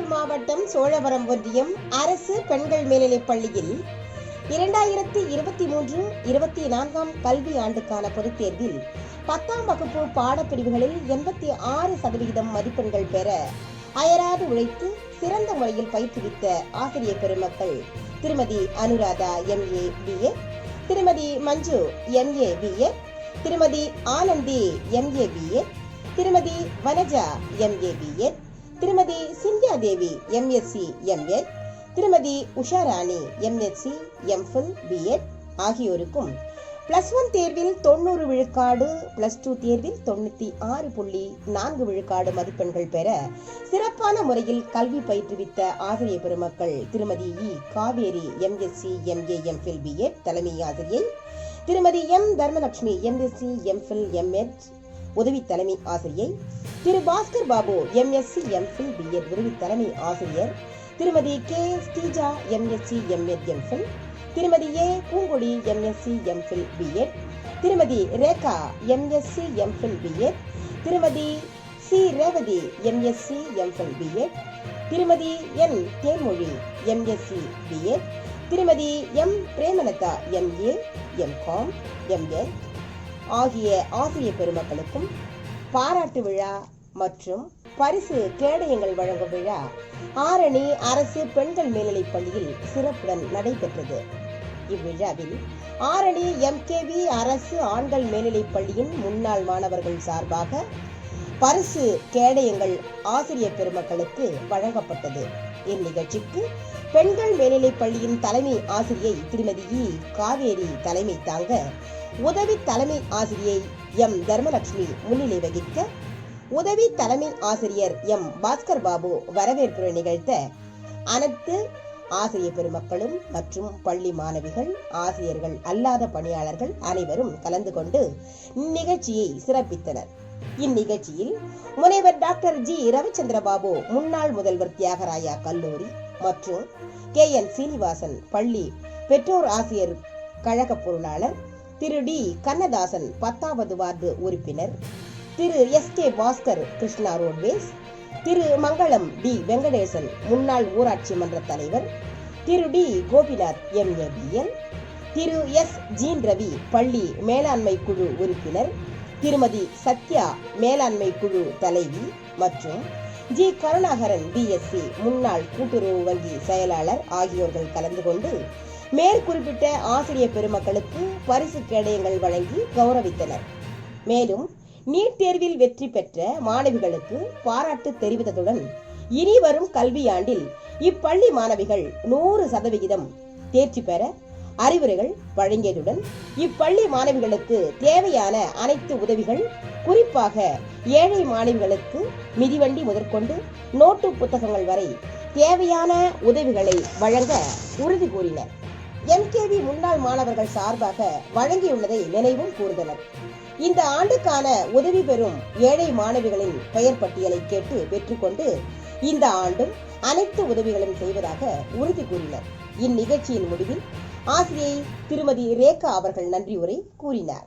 திருப்பூர் மாவட்டம் சோழவரம் ஒன்றியம் அரசு பெண்கள் மேல்நிலைப் பள்ளியில் 2023-24 கல்வி ஆண்டுக்கான பொதுத் தேர்வில் 10ஆம் வகுப்பு பாடப்பிரிவுகளில் 86% மதிப்பெண்கள் பெற அயராது உழைத்து சிறந்த முறையில் பயிற்றுவித்த ஆசிரியர் பெருமக்கள் திருமதி அனுராதா MA BA, திருமதி மஞ்சு MA BA, திருமதி ஆனந்தி MA BA, திருமதி வனஜா MA BA, திருமதி சிந்தியா தேவி MSc MA, திருமதி உஷாராணி MSc MPhil BA ஆகியோருக்கும் +1 தேர்வில் 90 விழுக்காடு, +2 தேர்வில் 96.4 விழுக்காடு மதிப்பெண்கள் பெற சிறப்பான முறையில் கல்வி பயிற்றுவித்த ஆசிரியர் பெருமக்கள் திருமதி Kaveri MSc MA MPhil BA தலைமை ஆசிரியை, திருமதி தர்மலட்சுமி MSc MPhil MA உதவி தலைமை ஆசிரியை, திரு Bhaskar Babu MSc MPhil BA உதவி தலைமை ஆசிரியர், திருமதி ஸ்ரீஜா MSc MA MPhil, திருமதி பூங்கொடி MSc MPhil BA, திருமதி ரேகா MSc MPhil BA, திருமதி ரேவதி MSc MPhil BA, திருமதி தேன்மொழி MSc BA, திருமதி பிரேமலதா MA MCom MA ஆகிய ஆசிரியர் பெருமக்களுக்கும் பாராட்டு விழா மற்றும் பரிசு கேடயங்கள் வழங்கும் விழா ஆரணி அரசு பெண்கள் மேல்நிலைப் பள்ளியில் சிறப்புடன் நடைபெற்றது. இவ்விழாவில் ஆரணி MKV அரசு ஆண்கள் மேல்நிலைப் பள்ளியின் முன்னாள் மாணவர்கள் சார்பாக பரிசு கேடயங்கள் ஆசிரியர் பெருமக்களுக்கு வழங்கப்பட்டது. இந்நிகழ்ச்சிக்கு பெண்கள் மேல்நிலைப் பள்ளியின் தலைமை ஆசிரியை திருமதி காவேரி தலைமை தாங்க, உதவி தலைமை ஆசிரியை தர்மலட்சுமி முன்னிலை வகிக்க, உதவி தலைமை ஆசிரியர் பாஸ்கர் பாபு வரவேற்புரை நிகழ்த்த அனைத்து ஆசிரியர் பெருமக்களும் மற்றும் பள்ளி மாணவிகள், ஆசிரியர்கள் அல்லாத பணியாளர்கள் அனைவரும் கலந்து கொண்டு இந்நிகழ்ச்சியை சிறப்பித்தனர். இந்நிகழ்ச்சியில் முனைவர் டாக்டர் ரவிச்சந்திர பாபு முன்னாள் முதல்வர் தியாகராயா கல்லூரி மற்றும் KN சீனிவாசன் பள்ளி பெற்றோர் ஆசிரியர் கழக பொருளாளர், திரு கண்ணதாசன் 10வது வார்டு உறுப்பினர், திரு SK பாஸ்கர் கிருஷ்ணா ரோட்வேஸ், திரு மங்களம் வெங்கடேசன் முன்னாள் ஊராட்சி மன்ற தலைவர், திரு கோபிநாத் MA BL, திரு ஜீன் ரவி பள்ளி மேலாண்மை குழு உறுப்பினர், திருமதி சத்யா மேலாண்மை குழு தலைவி மற்றும் கருணாகரன் BSc முன்னாள் கூட்டுறவு வங்கி செயலாளர் ஆகியோர்கள் கலந்து கொண்டு மேற்குறிப்பிட்ட ஆசிரியர் பெருமக்களுக்கு பரிசு கேடயங்கள் வழங்கி கௌரவித்தனர். மேலும் நீட் தேர்வில் வெற்றி பெற்ற மாணவிகளுக்கு பாராட்டு தெரிவித்ததுடன் இனி வரும் கல்வியாண்டில் இப்பள்ளி மாணவிகள் 100% தேர்ச்சி பெற அறிவுரைகள் வழங்கியதுடன் இப்பள்ளி மாணவிகளுக்கு தேவையான அனைத்து உதவிகள், குறிப்பாக ஏழை மாணவிகளுக்கு மிதிவண்டி முதற்கொண்டு நோட்டு புத்தகங்கள் வரை தேவையான உதவிகளை வழங்க உறுதி கூறினர். MKV முன்னாள் மாணவர்கள் சார்பாக வழங்கியுள்ளதை நினைவும் கூர்ந்தனர். இந்த ஆண்டுக்கான உதவி பெறும் ஏழை மாணவிகளின் பெயர் பட்டியலை கேட்டு பெற்றுக்கொண்டு இந்த ஆண்டும் அனைத்து உதவிகளும் செய்வதாக உறுதி கூறினர். இந்நிகழ்ச்சியின் முடிவில் ஆசிரியை திருமதி ரேகா அவர்கள் நன்றி உரை கூறினார்.